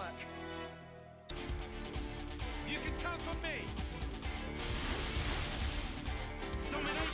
work. You can count on me. Domination.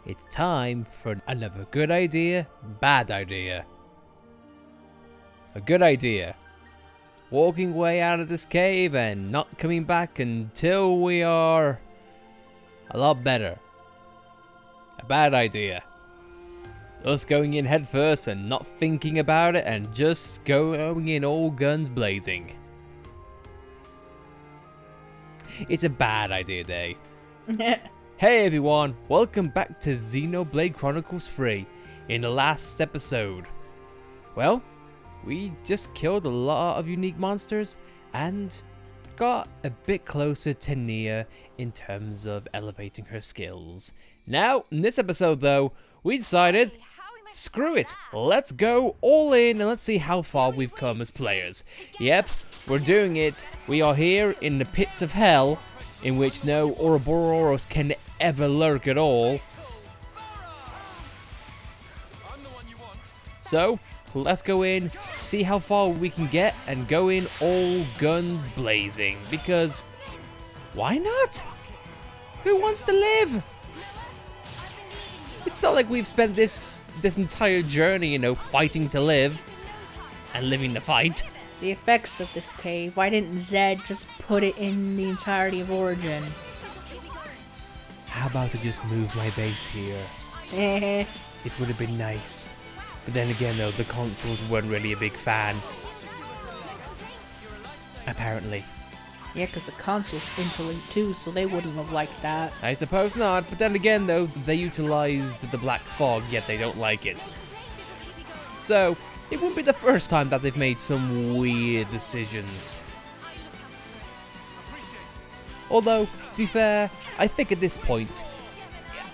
It's time for another good idea, bad idea. A good idea. Walking way out of this cave and not coming back until we are a lot better. A bad idea. Us going in head first and not thinking about it and just going in all guns blazing. It's a bad idea day. Hey everyone, welcome back to Xenoblade Chronicles 3. In the last episode, well, we just killed a lot of unique monsters and got a bit closer to Nia in terms of elevating her skills. Now, in this episode though, we decided, screw it, let's go all in and let's see how far we've come as players. Yep, we're doing it. We are here in the pits of hell, in which no Ouroboros can ever lurk at all. So, let's go in, see how far we can get, and go in all guns blazing. Because, why not? Who wants to live? It's not like we've spent this entire journey, you know, fighting to live and living to fight. The effects of this cave. Why didn't Zed just put it in the entirety of Origin? How about I just move my base here? It would have been nice. But then again though, the consoles weren't really a big fan. Apparently. Yeah, because the console's interlinked too, so they wouldn't have liked that. I suppose not, but then again though, they utilized the black fog, yet they don't like it. So, it wouldn't be the first time that they've made some weird decisions. Although, to be fair, I think at this point,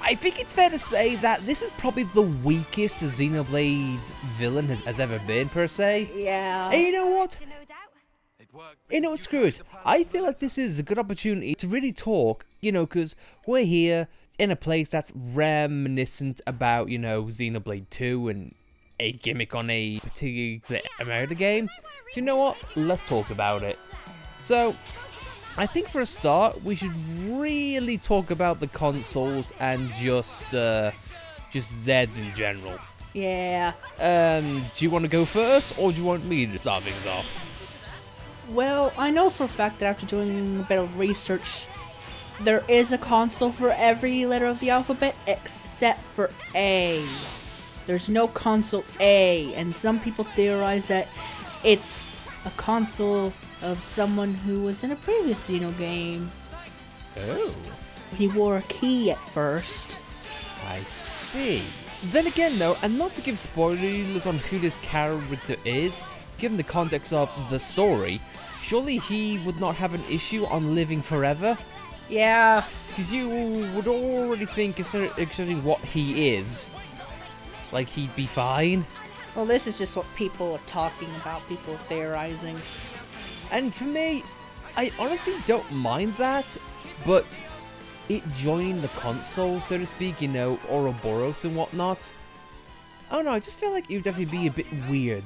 I think it's fair to say that this is probably the weakest Xenoblade villain has ever been, per se. Yeah. And you know what? You know what, screw it. I feel like this is a good opportunity to really talk, you know, because we're here in a place that's reminiscent about, you know, Xenoblade 2 and a gimmick on a particular America game. So you know what? Let's talk about it. So, I think for a start, we should really talk about the consoles and just Zeds in general. Yeah. Do you want to go first, or do you want me to start things off? Well, I know for a fact that after doing a bit of research, there is a console for every letter of the alphabet except for A. There's no console A, and some people theorize that it's a console of someone who was in a previous Xeno game. Oh. He wore a key at first. I see. Then again though, and not to give spoilers on who this character is, given the context of the story, surely he would not have an issue on living forever? Yeah. Because you would already think, considering what he is, like he'd be fine. Well, this is just what people are talking about, people are theorizing. And for me, I honestly don't mind that, but it joining the console, so to speak, you know, Ouroboros and whatnot, I don't know, I just feel like it would definitely be a bit weird.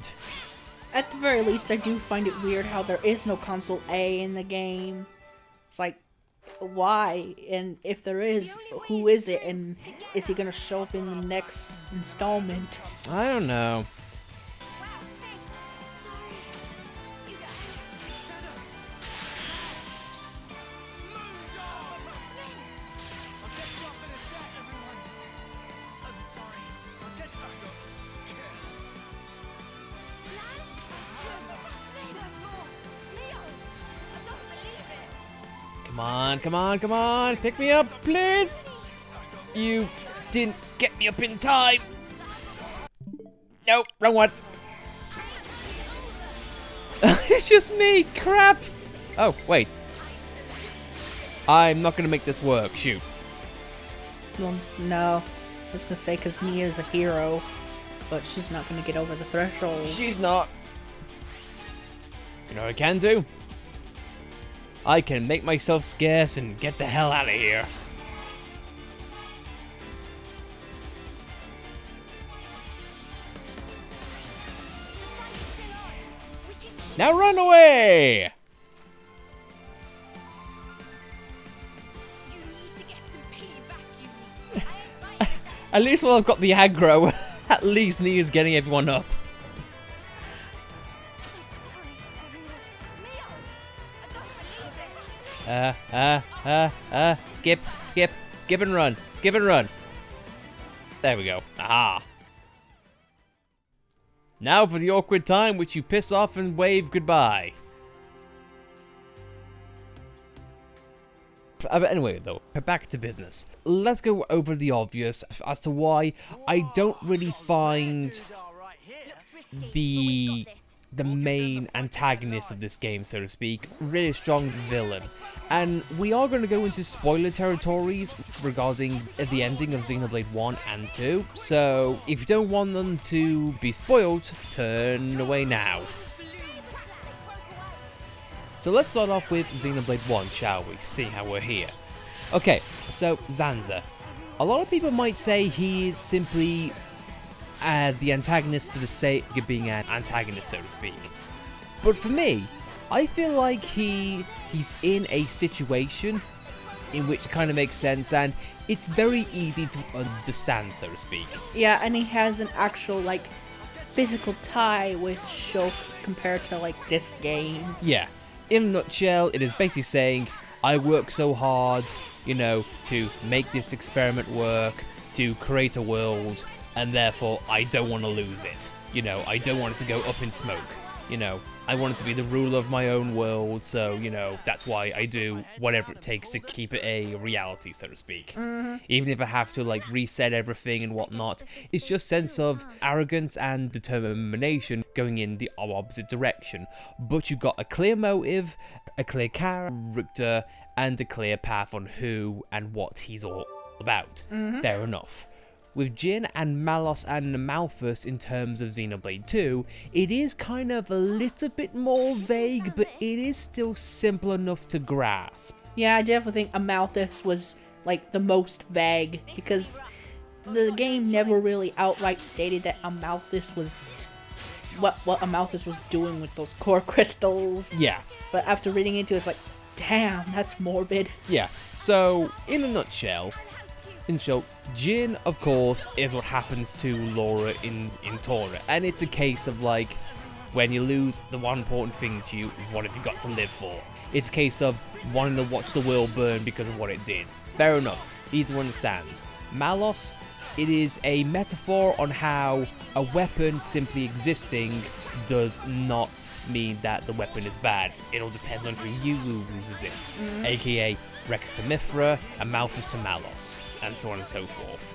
At the very least, I do find it weird how there is no console A in the game. It's like, why? And if there is, who is it? And is he gonna show up in the next installment? I don't know. Come on, come on, come on. Pick me up, please. You didn't get me up in time. Nope, wrong one. It's just me. Crap. Oh, wait. I'm not going to make this work. Shoot. Well, no. I was gonna say because Nia's a hero, but she's not gonna get over the threshold. She's not. You know what I can do? I can make myself scarce and get the hell out of here. Now run away! At least while I've got the aggro, at least Nia's getting everyone up. Skip, skip, skip and run, skip and run. There we go. Aha. Now for the awkward time which you piss off and wave goodbye. But anyway, though, back to business. Let's go over the obvious as to why I don't really find the main antagonist of this game, so to speak, really strong villain. And we are going to go into spoiler territories regarding the ending of Xenoblade 1 and 2. So if you don't want them to be spoiled, turn away now. So let's start off with Xenoblade 1, shall we? See how we're here. Okay, so Zanza. A lot of people might say he is simply the antagonist for the sake of being an antagonist, so to speak. But for me, I feel like he's in a situation in which kind of makes sense, and it's very easy to understand, so to speak. Yeah, and he has an actual, like, physical tie with Shulk compared to, like, this game. Yeah. In a nutshell, it is basically saying, I work so hard, you know, to make this experiment work, to create a world, and therefore I don't want to lose it. You know, I don't want it to go up in smoke. You know, I want it to be the ruler of my own world, so, you know, that's why I do whatever it takes to keep it a reality, so to speak. Mm-hmm. Even if I have to, like, reset everything and whatnot, it's just sense of arrogance and determination going in the opposite direction. But you've got a clear motive, a clear character, and a clear path on who and what he's all about. Mm-hmm. Fair enough. With Jin and Malos and Malphus in terms of Xenoblade 2, it is kind of a little bit more vague, but it is still simple enough to grasp. Yeah, I definitely think Amalthus was, like, the most vague, because the game never really outright stated that Amalthus was what Amalthus was doing with those core crystals. Yeah. But after reading into it, it's like, damn, that's morbid. Yeah, so, in a nutshell, Jin, of course, is what happens to Laura in Tora, and it's a case of, like, when you lose the one important thing to you, what have you got to live for? It's a case of wanting to watch the world burn because of what it did. Fair enough, easy to understand. Malos, it is a metaphor on how a weapon simply existing does not mean that the weapon is bad. It all depends on who uses it, aka Rex to Mithra, and Malphus to Malos, and so on and so forth.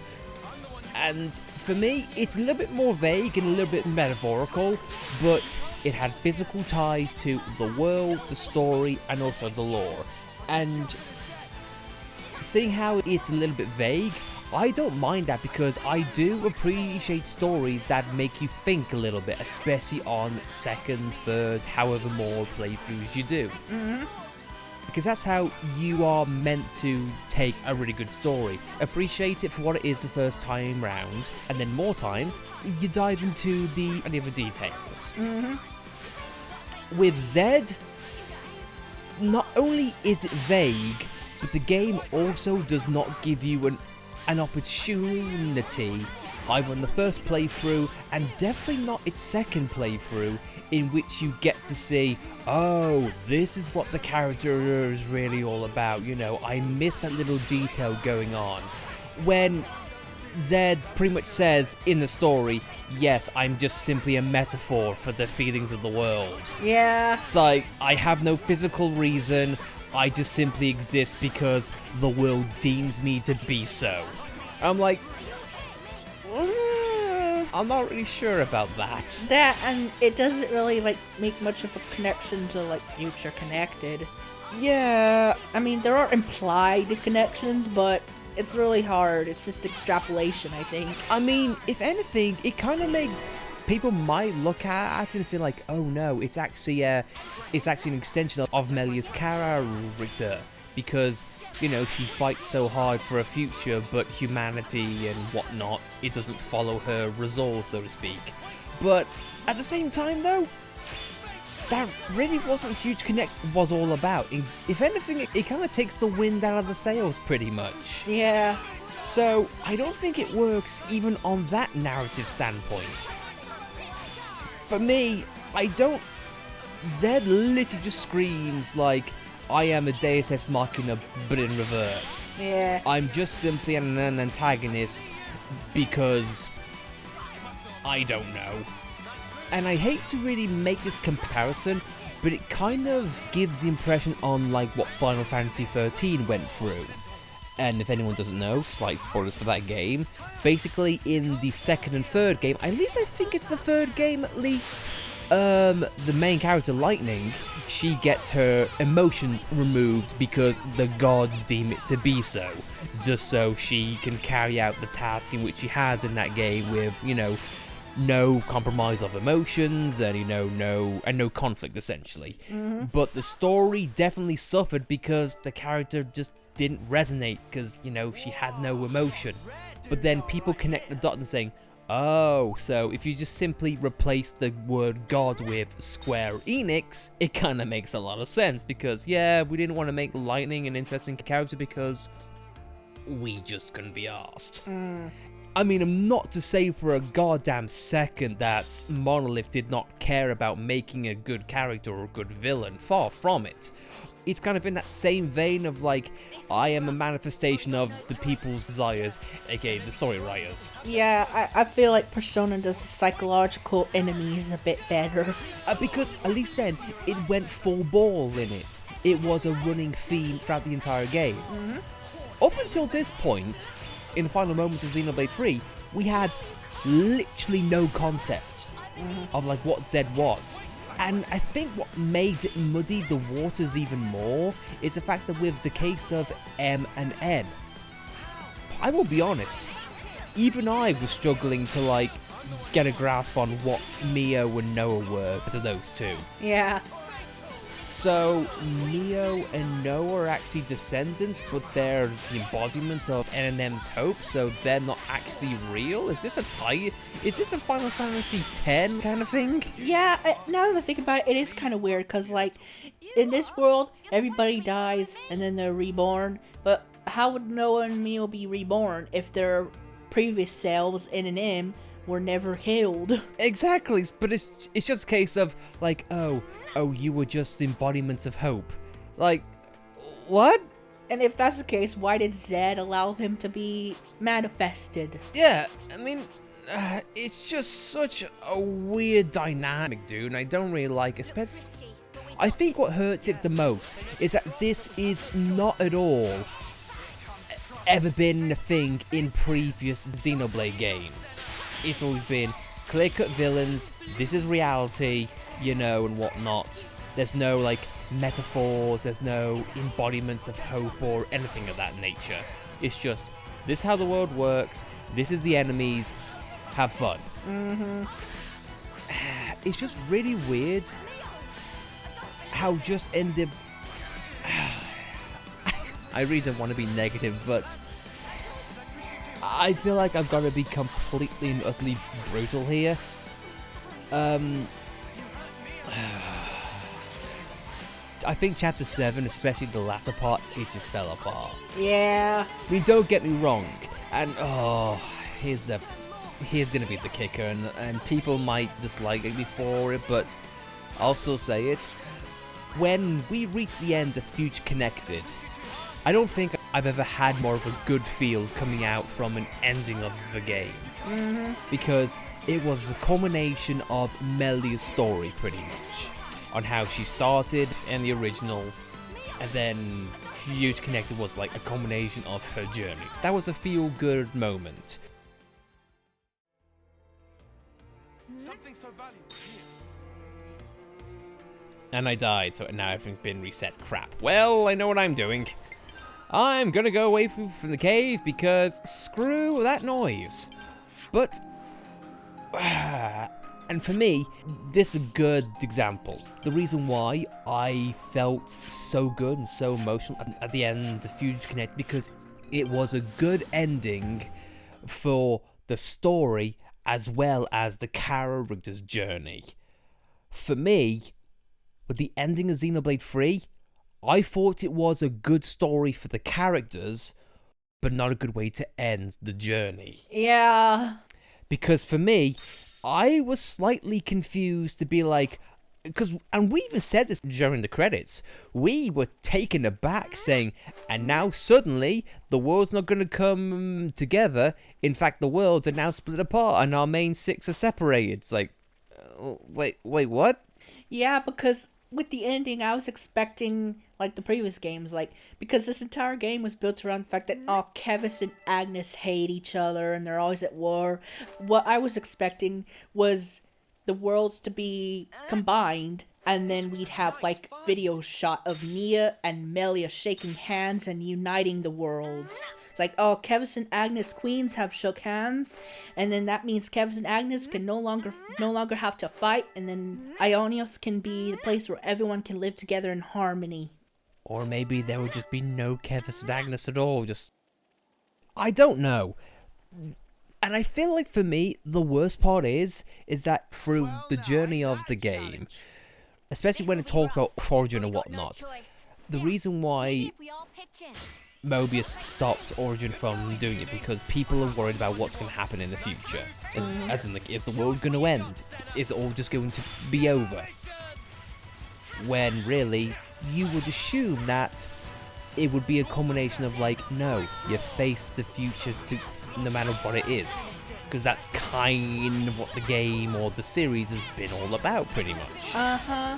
And for me, it's a little bit more vague and a little bit metaphorical, but it had physical ties to the world, the story, and also the lore. And seeing how it's a little bit vague, I don't mind that because I do appreciate stories that make you think a little bit, especially on second, third, however more playthroughs you do. Because that's how you are meant to take a really good story. Appreciate it for what it is the first time round, and then more times, you dive into the other details. With Zed, not only is it vague, but the game also does not give you an opportunity, either in the first playthrough, and definitely not its second playthrough, in which you get to see, oh, this is what the character is really all about, you know, I missed that little detail going on. When Zed pretty much says in the story, yes, I'm just simply a metaphor for the feelings of the world. Yeah. It's like, I have no physical reason, I just simply exist because the world deems me to be so. I'm like, I'm not really sure about that. That, and it doesn't really, like, make much of a connection to, like, Future Connected. Yeah, I mean, there are implied connections, but it's really hard. It's just extrapolation, I think. I mean, if anything, it kind of makes people might look at it and feel like, oh no, it's actually an extension of Melia's character, because, you know, she fights so hard for a future, but humanity and whatnot, it doesn't follow her resolve, so to speak. But at the same time, though, that really wasn't Future Connect was all about. If anything, it kind of takes the wind out of the sails, pretty much. Yeah. So, I don't think it works even on that narrative standpoint. For me, Zed literally just screams like, I am a Deus Ex Machina, but in reverse. Yeah. I'm just simply an antagonist because I don't know. And I hate to really make this comparison, but it kind of gives the impression on like what Final Fantasy XIII went through. And if anyone doesn't know, slight spoilers for that game. Basically, in the second and third game, at least I think it's the third game at least, the main character, Lightning, she gets her emotions removed because the gods deem it to be so. Just so she can carry out the task in which she has in that game with, you know, no compromise of emotions and, you know, no conflict, essentially. But the story definitely suffered because the character just didn't resonate because, you know, she had no emotion. But then people connect the dots and saying, oh, so if you just simply replace the word God with Square Enix, it kind of makes a lot of sense because, yeah, we didn't want to make Lightning an interesting character because we just couldn't be arsed. I mean, I'm not to say for a goddamn second that Monolith did not care about making a good character or a good villain. Far from it. It's kind of in that same vein of like, I am a manifestation of the people's desires, aka the story writers. Yeah, I feel like Persona does the psychological enemies a bit better. Because at least then, it went full ball in it. It was a running theme throughout the entire game. Up until this point, in the final moments of Xenoblade 3, we had literally no concept of like what Zed was. And I think what made it muddy the waters even more is the fact that with the case of M and N, I will be honest, even I was struggling to like get a grasp on what Mio and Noah were to those two. Yeah. So, Neo and Noah are actually descendants, but they're the embodiment of NNM's hope, so they're not actually real? Is this a Final Fantasy X kind of thing? Yeah, now that I think about it, it is kind of weird, because, like, in this world, everybody dies, and then they're reborn, but how would Noah and Mio be reborn if their previous selves, NNM, were never killed? Exactly, but it's just a case of, like, oh, you were just embodiments of hope. Like, what? And if that's the case, why did Zed allow him to be manifested? Yeah, I mean, it's just such a weird dynamic, dude, and I don't really like it. I think what hurts it the most is that this is not at all ever been a thing in previous Xenoblade games. It's always been clear-cut villains, this is reality, you know, and whatnot. There's no, like, metaphors, there's no embodiments of hope or anything of that nature. It's just, this is how the world works, this is the enemies, have fun. It's just really weird how just in the... I really don't want to be negative, but I feel like I've got to be completely and utterly brutal here. I think Chapter 7, especially the latter part, it just fell apart. Yeah. I mean, don't get me wrong, and here's gonna be the kicker, and people might dislike me for it, but I'll still say it. When we reach the end of Future Connected, I don't think I've ever had more of a good feel coming out from an ending of the game. Because it was a culmination of Melia's story, pretty much. On how she started in the original and then Future Connected was like a combination of her journey. That was a feel-good moment. Something so valuable here. And I died, so now everything's been reset. Crap. Well, I know what I'm doing. I'm gonna go away from the cave because screw that noise. But, and for me, this is a good example. The reason why I felt so good and so emotional at the end of Future Connect, because it was a good ending for the story as well as the character's journey. For me, with the ending of Xenoblade 3, I thought it was a good story for the characters, but not a good way to end the journey. Yeah. Because for me, I was slightly confused to be like, and we even said this during the credits, we were taken aback saying, and now suddenly the world's not going to come together. In fact, the worlds are now split apart and our main 6 are separated. It's like, wait, what? Yeah, because with the ending, I was expecting, like the previous games, like, because this entire game was built around the fact that, Kevis and Agnes hate each other and they're always at war. What I was expecting was the worlds to be combined, and then we'd have, like, video shot of Nia and Melia shaking hands and uniting the worlds. It's like, Kevis and Agnes queens have shook hands, and then that means Kevis and Agnes can no longer have to fight, and then Ionios can be the place where everyone can live together in harmony. Or maybe there would just be no Kevis and Agnes at all, I don't know. And I feel like for me, the worst part is that through the journey of the game, especially when it talks about Origin and whatnot, the reason why Mobius stopped Origin from doing it because people are worried about what's going to happen in the future. As in, like, is the world going to end? Is it all just going to be over? When really, you would assume that it would be a combination of like, no, you face the future to no matter what it is. Because that's kind of what the game or the series has been all about, pretty much. Uh-huh.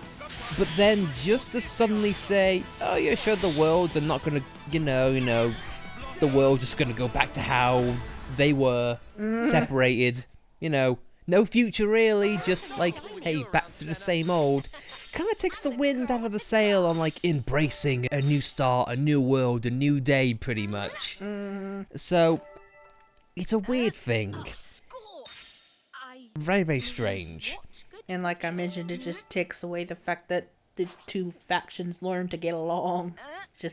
But then just to suddenly say, oh yeah, sure, the worlds are not gonna, the world just gonna go back to how they were, separated, no future really, just like, hey, back to the same old. Kind of takes the wind out of the sail on like embracing a new start, a new world, a new day, pretty much. So, it's a weird thing. Very, very strange. And like I mentioned, it just takes away the fact that the two factions learn to get along. I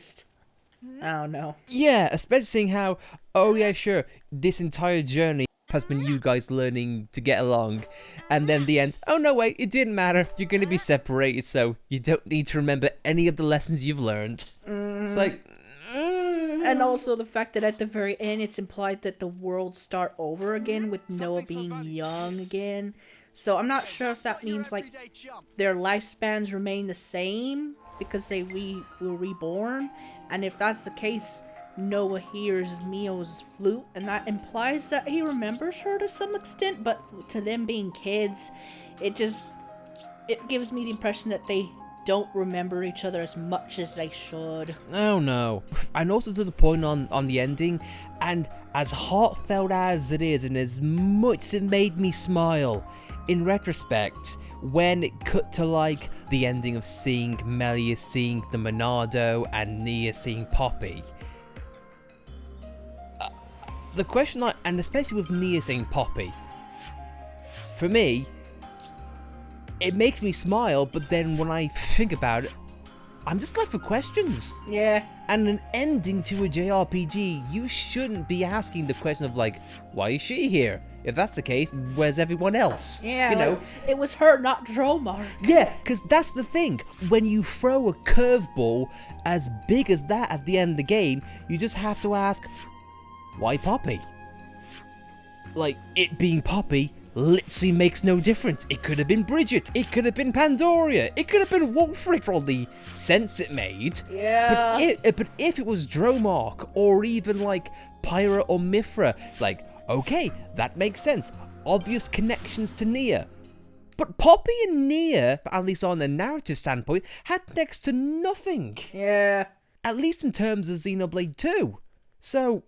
don't know. Yeah, especially seeing how, oh yeah, sure, this entire journey has been you guys learning to get along. And then the end, oh no wait, it didn't matter. You're going to be separated, so you don't need to remember any of the lessons you've learned. It's like... And also the fact that at the very end, it's implied that the worlds start over again with Noah being young again. So I'm not sure if that means, like, their lifespans remain the same because they were reborn. And if that's the case, Noah hears Mio's flute, and that implies that he remembers her to some extent. But to them being kids, it gives me the impression that they don't remember each other as much as they should. Oh no. And also to the point on the ending, and as heartfelt as it is, and as much as it made me smile, in retrospect, when it cut to like the ending of seeing Melia seeing the Monado and Nia seeing Poppy, the question, and especially with Nia seeing Poppy, for me, it makes me smile, but then when I think about it, I'm just left with questions. Yeah. And an ending to a JRPG, you shouldn't be asking the question of like, why is she here? If that's the case, where's everyone else? Yeah, like, it was her, not Dromar. Yeah, because that's the thing. When you throw a curveball as big as that at the end of the game, you just have to ask, why Poppy? Like, it being Poppy literally makes no difference. It could have been Bridget. It could have been Pandoria. It could have been Wolfric for all the sense it made. Yeah. But if it was Dromark or even like Pyra or Mithra, it's like, okay, that makes sense. Obvious connections to Nia. But Poppy and Nia, at least on the narrative standpoint, had next to nothing. Yeah. At least in terms of Xenoblade 2. So,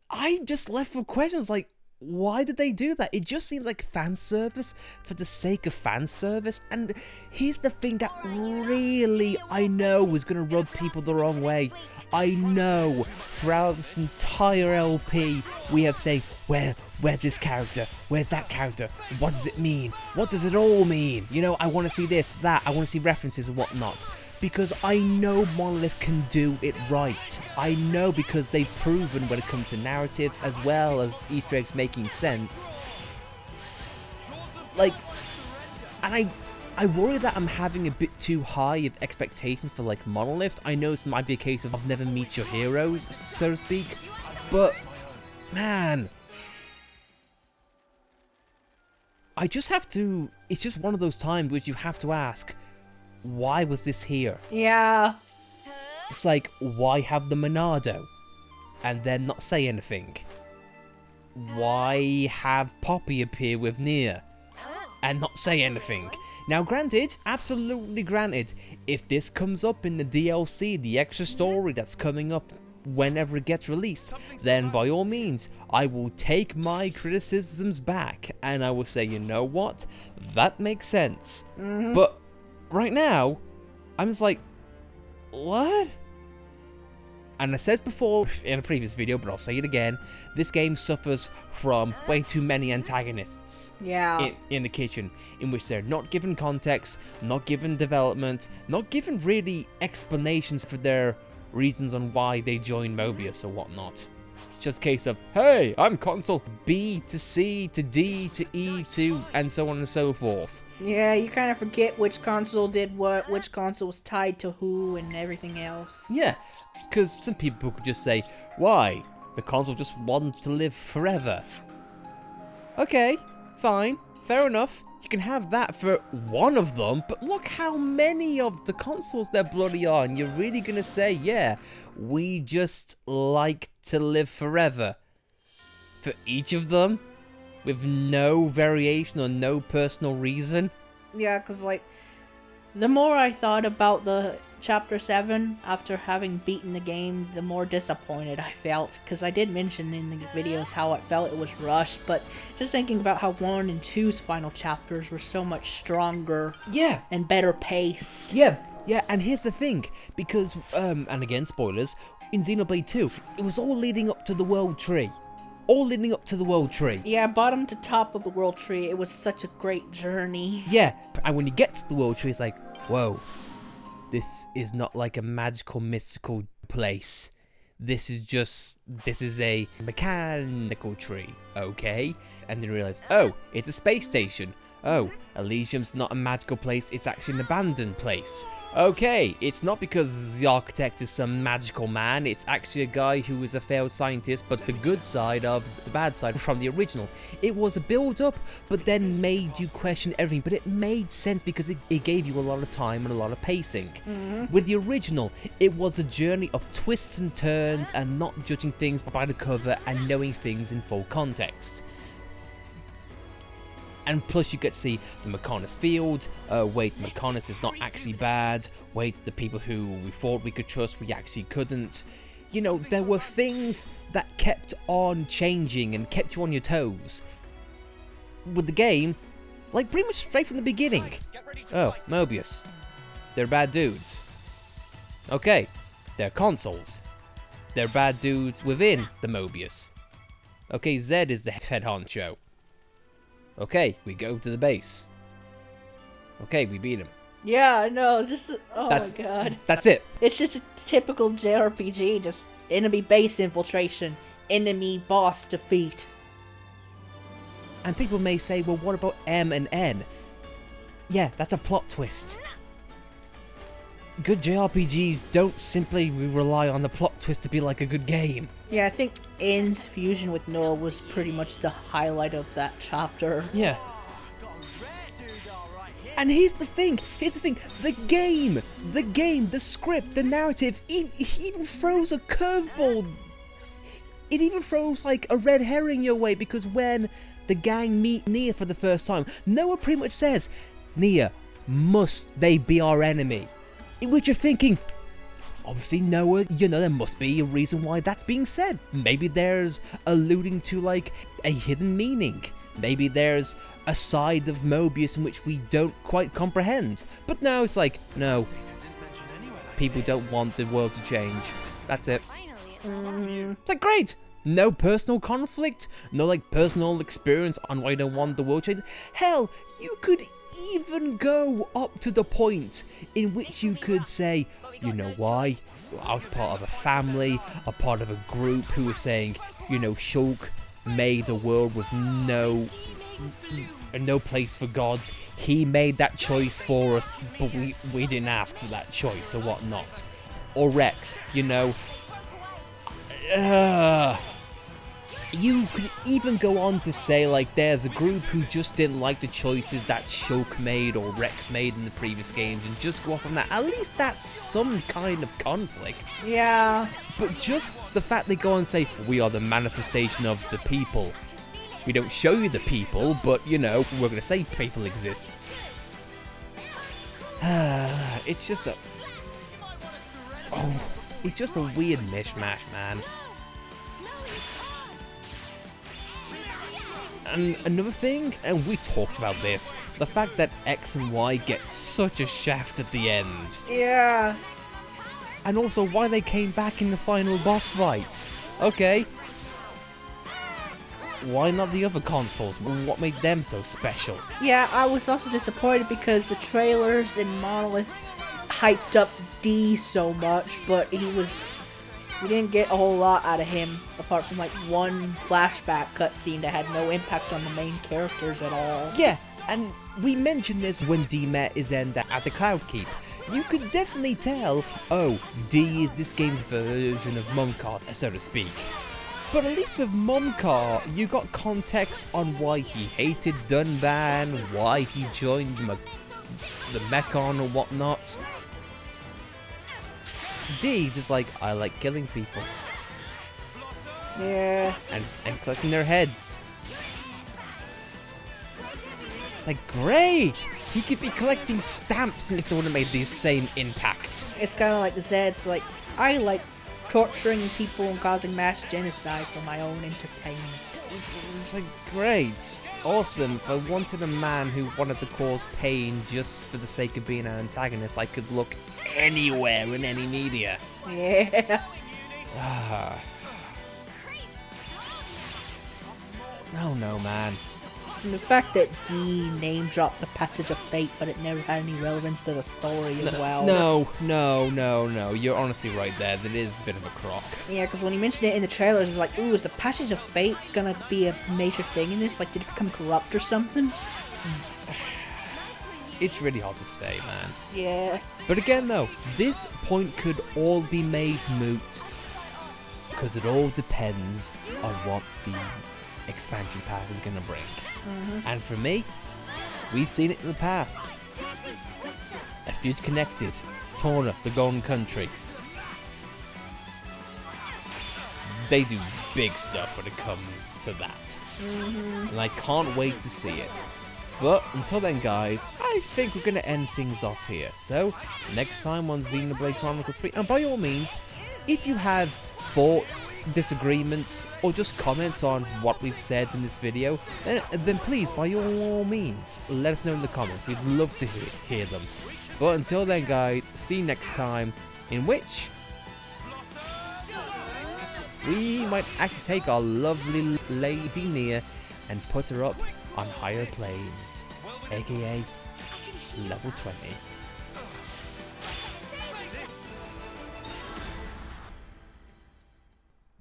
I'm just left with questions like, why did they do that? It just seems like fan service for the sake of fan service. And here's the thing that really I know is going to rub people the wrong way. I know throughout this entire LP we have said, where's this character? Where's that character? What does it mean? What does it all mean? You know, I want to see this, that, I want to see references and whatnot. Because I know Monolith can do it right. I know because they've proven when it comes to narratives as well as Easter eggs making sense. Like, and I worry that I'm having a bit too high of expectations for like Monolith. I know it might be a case of never meet your heroes, so to speak. But, man, I just have to, it's just one of those times which you have to ask, why was this here? Yeah. It's like, why have the Monado and then not say anything? Why have Poppy appear with Nia and not say anything? Now granted, absolutely granted, if this comes up in the DLC, the extra story that's coming up whenever it gets released, then by all means, I will take my criticisms back and I will say, you know what, that makes sense. But right now, I'm just like, what? And I said before in a previous video, but I'll say it again, this game suffers from way too many antagonists. Yeah. In the kitchen, in which they're not given context, not given development, not given really explanations for their reasons on why they joined Mobius or whatnot. It's just a case of, hey, I'm console B to C to D to E to, and so on and so forth. Yeah, you kind of forget which console did what, which console was tied to who, and everything else. Yeah, because some people could just say, why? The console just wants to live forever. Okay, fine, fair enough. You can have that for one of them, but look how many of the consoles there bloody are, and you're really gonna say, yeah, we just like to live forever. For each of them? With no variation or no personal reason? Yeah, because, like, the more I thought about the Chapter 7 after having beaten the game, the more disappointed I felt. Because I did mention in the videos how I felt it was rushed, but just thinking about how 1 and 2's final chapters were so much stronger. Yeah. And better paced. Yeah, and here's the thing. Because, and again, spoilers, in Xenoblade 2, it was all leading up to the World Tree. All leading up to the World Tree. Yeah, bottom to top of the World Tree, it was such a great journey. Yeah, and when you get to the World Tree, it's like, whoa, this is not like a magical, mystical place. This is a mechanical tree, okay? And then you realize, oh, it's a space station. Oh, Elysium's not a magical place, it's actually an abandoned place. Okay, it's not because the architect is some magical man, it's actually a guy who is a failed scientist, but the good side of the bad side from the original. It was a build-up, but then made you question everything, but it made sense because it gave you a lot of time and a lot of pacing. With the original, it was a journey of twists and turns and not judging things by the cover and knowing things in full context. And plus you get to see the Mechonis field, wait, Mechonis is not actually bad, wait, the people who we thought we could trust, we actually couldn't. You know, there were things that kept on changing and kept you on your toes. With the game, like pretty much straight from the beginning. Oh, Mobius. They're bad dudes. Okay, they're consoles. They're bad dudes within the Mobius. Okay, Zed is the head honcho. Okay, we go to the base. Okay, we beat him. Yeah, I know, just, oh my god. That's it. It's just a typical JRPG, just enemy base infiltration, enemy boss defeat. And people may say, well, what about M and N? Yeah, that's a plot twist. Good JRPGs don't simply rely on the plot twist to be like a good game. Yeah, I think N's fusion with Noah was pretty much the highlight of that chapter. Yeah. And here's the thing, the game, the script, the narrative, even throws a curveball. It even throws like a red herring your way, because when the gang meet Nia for the first time, Noah pretty much says, Nia, must they be our enemy? In which you're thinking, obviously Noah, you know, there must be a reason why that's being said. Maybe there's alluding to like a hidden meaning. Maybe there's a side of Mobius in which we don't quite comprehend. But no, it's like, no, people don't want the world to change. That's it. It's like, great! No personal conflict, no like personal experience on why you don't want the world changed. Hell, you could even go up to the point in which you could say, you know why? I was part of a family, a part of a group who was saying, you know, Shulk made a world with no place for gods. He made that choice for us, but we didn't ask for that choice or whatnot. Or Rex, you know. You could even go on to say, like, there's a group who just didn't like the choices that Shulk made or Rex made in the previous games, and just go off on that. At least that's some kind of conflict. Yeah. But just the fact they go and say, we are the manifestation of the people. We don't show you the people, but, you know, we're going to say people exists. It's just a... Oh, it's just a weird mishmash, man. And another thing, and we talked about this, the fact that X and Y get such a shaft at the end. Yeah. And also why they came back in the final boss fight. Okay. Why not the other consoles? What made them so special? Yeah, I was also disappointed because the trailers in Monolith hyped up D so much, but we didn't get a whole lot out of him, apart from like one flashback cutscene that had no impact on the main characters at all. Yeah, and we mentioned this when D met his end at the Cloud Keep. You could definitely tell, oh, D is this game's version of Mumcar, so to speak. But at least with Mumcar, you got context on why he hated Dunban, why he joined the Mechon or whatnot. D's is like, I like killing people. Yeah. And collecting their heads. Like, great! He could be collecting stamps and it still wouldn't have made the same impact. It's kind of like the Zeds, like, I like torturing people and causing mass genocide for my own entertainment. It's like, great. Awesome. If I wanted a man who wanted to cause pain just for the sake of being an antagonist, I could look anywhere in any media. Yeah. Oh no, man. And the fact that D name dropped the Passage of Fate, but it never had any relevance to the story as well. No. You're honestly right there. That is a bit of a crock. Yeah, because when he mentioned it in the trailers, it's like, ooh, is the Passage of Fate gonna be a major thing in this? Like, did it become corrupt or something? It's really hard to say, man. Yeah. But again, though, this point could all be made moot. Because it all depends on what the expansion pass is going to bring. And for me, we've seen it in the past. A Feud Connected, Torna, the Golden Country. They do big stuff when it comes to that. And I can't wait to see it. But until then, guys, I think we're going to end things off here. So, next time on Xenoblade Chronicles 3, and by all means, if you have thoughts, disagreements, or just comments on what we've said in this video, then please, by all means, let us know in the comments. We'd love to hear them. But until then, guys, see you next time, in which we might actually take our lovely Lady Nia and put her up on higher planes, aka level 20.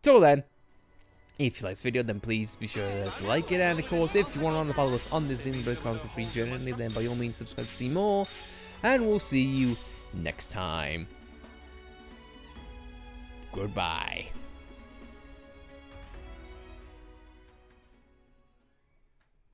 Till then, if you like this video, then please be sure to like it, and of course, if you want to follow us on this Xenoblade Chronicles 3 journey, then by all means subscribe to see more, and we'll see you next time. Goodbye.